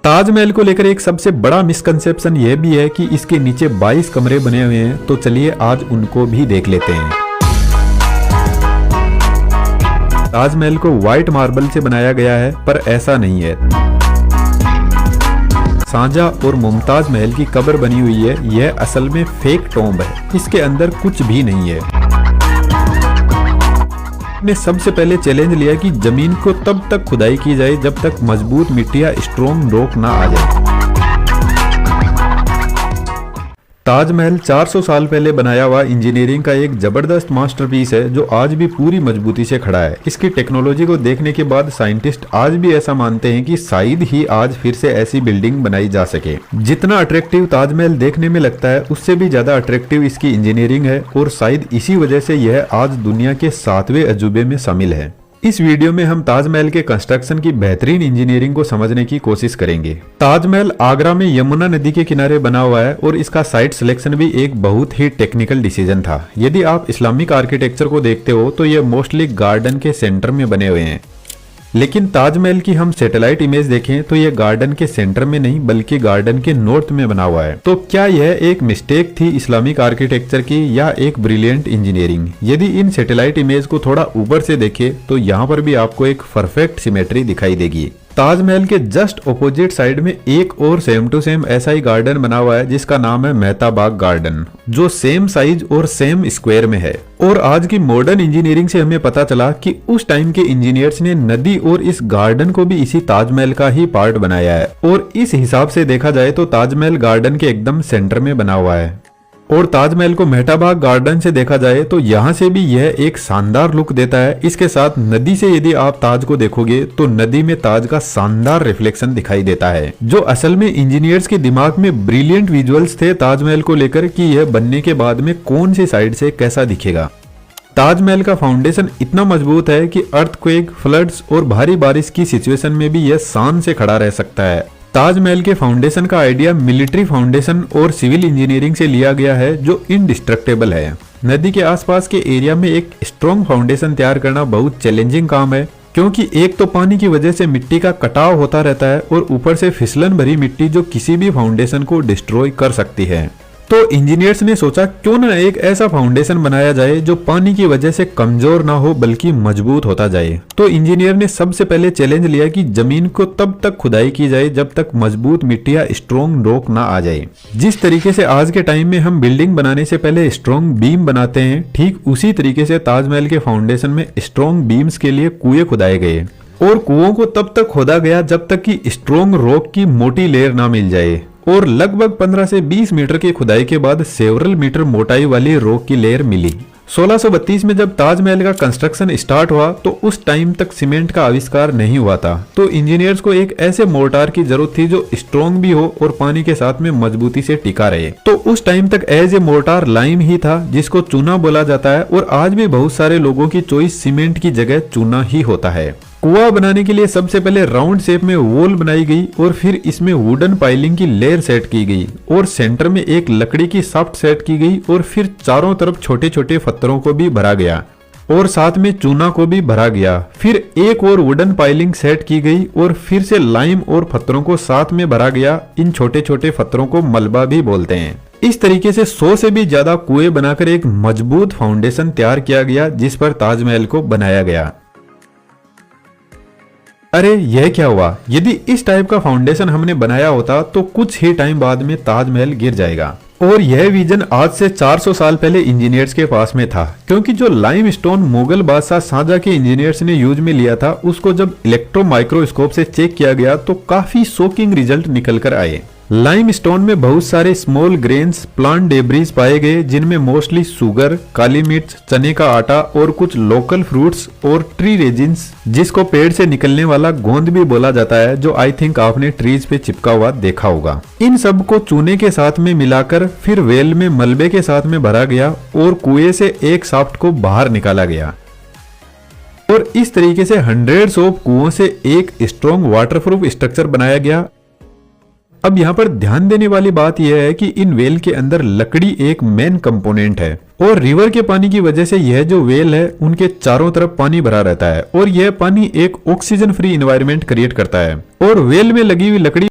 ताजमहल को लेकर एक सबसे बड़ा मिसकंसेप्शन यह भी है कि इसके नीचे 22 कमरे बने हुए हैं, तो चलिए आज उनको भी देख लेते हैं। ताजमहल को व्हाइट मार्बल से बनाया गया है, पर ऐसा नहीं है। शाहजहां और मुमताज महल की कब्र बनी हुई है, यह असल में फेक टॉम्ब है, इसके अंदर कुछ भी नहीं है। ने सबसे पहले चैलेंज लिया कि जमीन को तब तक खुदाई की जाए जब तक मजबूत मिट्टी या स्ट्रॉन्ग रॉक ना आ जाए। ताजमहल 400 साल पहले बनाया हुआ इंजीनियरिंग का एक जबरदस्त मास्टरपीस है जो आज भी पूरी मजबूती से खड़ा है। इसकी टेक्नोलॉजी को देखने के बाद साइंटिस्ट आज भी ऐसा मानते हैं कि शायद ही आज फिर से ऐसी बिल्डिंग बनाई जा सके। जितना अट्रैक्टिव ताजमहल देखने में लगता है, उससे भी ज्यादा अट्रैक्टिव इसकी इंजीनियरिंग है और शायद इसी वजह से यह आज दुनिया के 7वें अजूबे में शामिल है। इस वीडियो में हम ताजमहल के कंस्ट्रक्शन की बेहतरीन इंजीनियरिंग को समझने की कोशिश करेंगे। ताजमहल आगरा में यमुना नदी के किनारे बना हुआ है और इसका साइट सिलेक्शन भी एक बहुत ही टेक्निकल डिसीजन था। यदि आप इस्लामिक आर्किटेक्चर को देखते हो तो ये मोस्टली गार्डन के सेंटर में बने हुए हैं, लेकिन ताजमहल की हम सैटेलाइट इमेज देखें तो यह गार्डन के सेंटर में नहीं बल्कि गार्डन के नॉर्थ में बना हुआ है। तो क्या यह एक मिस्टेक थी इस्लामिक आर्किटेक्चर की या एक ब्रिलियंट इंजीनियरिंग? यदि इन सैटेलाइट इमेज को थोड़ा ऊपर से देखें तो यहाँ पर भी आपको एक परफेक्ट सिमेट्री दिखाई देगी। ताजमहल के जस्ट ऑपोजिट साइड में एक और सेम टू सेम ऐसा ही गार्डन बना हुआ है जिसका नाम है मेहता बाग गार्डन, जो सेम साइज और सेम स्क्वायर में है। और आज की मॉडर्न इंजीनियरिंग से हमें पता चला कि उस टाइम के इंजीनियर्स ने नदी और इस गार्डन को भी इसी ताजमहल का ही पार्ट बनाया है। और इस हिसाब से देखा जाए तो ताजमहल गार्डन के एकदम सेंटर में बना हुआ है। और ताजमहल को मेहता बाग गार्डन से देखा जाए तो यहाँ से भी यह एक शानदार लुक देता है। इसके साथ नदी से यदि आप ताज को देखोगे तो नदी में ताज का शानदार रिफ्लेक्शन दिखाई देता है, जो असल में इंजीनियर्स के दिमाग में ब्रिलियंट विजुअल्स थे ताजमहल को लेकर कि यह बनने के बाद में कौन सी साइड से कैसा दिखेगा। ताजमहल का फाउंडेशन इतना मजबूत है कि अर्थक्वेक, फ्लड्स और भारी बारिश की सिचुएशन में भी यह शान से खड़ा रह सकता है। ताजमहल के फाउंडेशन का आइडिया मिलिट्री फाउंडेशन और सिविल इंजीनियरिंग से लिया गया है जो इनडिस्ट्रक्टेबल है। नदी के आसपास के एरिया में एक स्ट्रॉन्ग फाउंडेशन तैयार करना बहुत चैलेंजिंग काम है, क्योंकि एक तो पानी की वजह से मिट्टी का कटाव होता रहता है और ऊपर से फिसलन भरी मिट्टी जो किसी भी फाउंडेशन को डिस्ट्रॉय कर सकती है। तो इंजीनियर्स ने सोचा क्यों ना एक ऐसा फाउंडेशन बनाया जाए जो पानी की वजह से कमजोर ना हो बल्कि मजबूत होता जाए। तो इंजीनियर ने सबसे पहले चैलेंज लिया कि जमीन को तब तक खुदाई की जाए जब तक मजबूत मिट्टी या स्ट्रॉन्ग रॉक ना आ जाए। जिस तरीके से आज के टाइम में हम बिल्डिंग बनाने से पहले स्ट्रॉन्ग बीम बनाते हैं, ठीक उसी तरीके से ताजमहल के फाउंडेशन में स्ट्रॉन्ग बीम्स के लिए कुएं खुदाए गए और कुओं को तब तक खोदा गया जब तक कि स्ट्रॉन्ग रॉक की मोटी लेयर ना मिल जाए। और लगभग 15 से 20 मीटर की खुदाई के बाद सेवरल मीटर मोटाई वाली रॉक की लेयर मिली। 1632 में जब ताजमहल का कंस्ट्रक्शन स्टार्ट हुआ तो उस टाइम तक सीमेंट का आविष्कार नहीं हुआ था, तो इंजीनियर्स को एक ऐसे मोर्टार की जरूरत थी जो स्ट्रॉन्ग भी हो और पानी के साथ में मजबूती से टिका रहे। तो उस टाइम तक एज ए मोर्टार लाइम ही था जिसको चूना बोला जाता है, और आज भी बहुत सारे लोगों की चॉइस सीमेंट की जगह चूना ही होता है। कुआं बनाने के लिए सबसे पहले राउंड शेप में वॉल बनाई गई और फिर इसमें वुडन पाइलिंग की लेयर सेट की गई और सेंटर में एक लकड़ी की शाफ्ट सेट की गई और फिर चारों तरफ छोटे छोटे पत्थरों को भी भरा गया और साथ में चूना को भी भरा गया। फिर एक और वुडन पाइलिंग सेट की गई और फिर से लाइम और पत्थरों को साथ में भरा गया। इन छोटे छोटे पत्थरों को मलबा भी बोलते हैं। इस तरीके से 100 से भी ज्यादा कुएं बनाकर एक मजबूत फाउंडेशन तैयार किया गया जिस पर ताजमहल को बनाया गया। अरे यह क्या हुआ? यदि इस टाइप का फाउंडेशन हमने बनाया होता तो कुछ ही टाइम बाद में ताजमहल गिर जाएगा। और यह विजन आज से 400 साल पहले इंजीनियर्स के पास में था, क्योंकि जो लाइमस्टोन मुगल बादशाह शाहजहां के इंजीनियर्स ने यूज में लिया था उसको जब इलेक्ट्रो माइक्रोस्कोप से चेक किया गया तो काफी शॉकिंग रिजल्ट निकल कर आए। लाइमस्टोन में बहुत सारे स्मॉल ग्रेन्स, प्लांट डेब्रीज पाए गए जिनमें मोस्टली शुगर, काली मिर्च, चने का आटा और कुछ लोकल फ्रूट्स और ट्री रेजिन्स, जिसको पेड़ से निकलने वाला गोंद भी बोला जाता है, जो आई थिंक आपने ट्रीज पे चिपका हुआ देखा होगा। इन सब को चूने के साथ में मिलाकर फिर वेल में मलबे के साथ में भरा गया और कुएं से एक शाफ्ट को बाहर निकाला गया और इस तरीके से हंड्रेड्स ऑफ कुओं से एक स्ट्रॉन्ग वाटरप्रूफ स्ट्रक्चर बनाया गया। अब यहाँ पर ध्यान देने वाली बात यह है कि इन वेल के अंदर लकड़ी एक मेन कंपोनेंट है और रिवर के पानी की वजह से यह जो वेल है उनके चारों तरफ पानी भरा रहता है और यह पानी एक ऑक्सीजन फ्री एनवायरनमेंट क्रिएट करता है और वेल में लगी हुई लकड़ी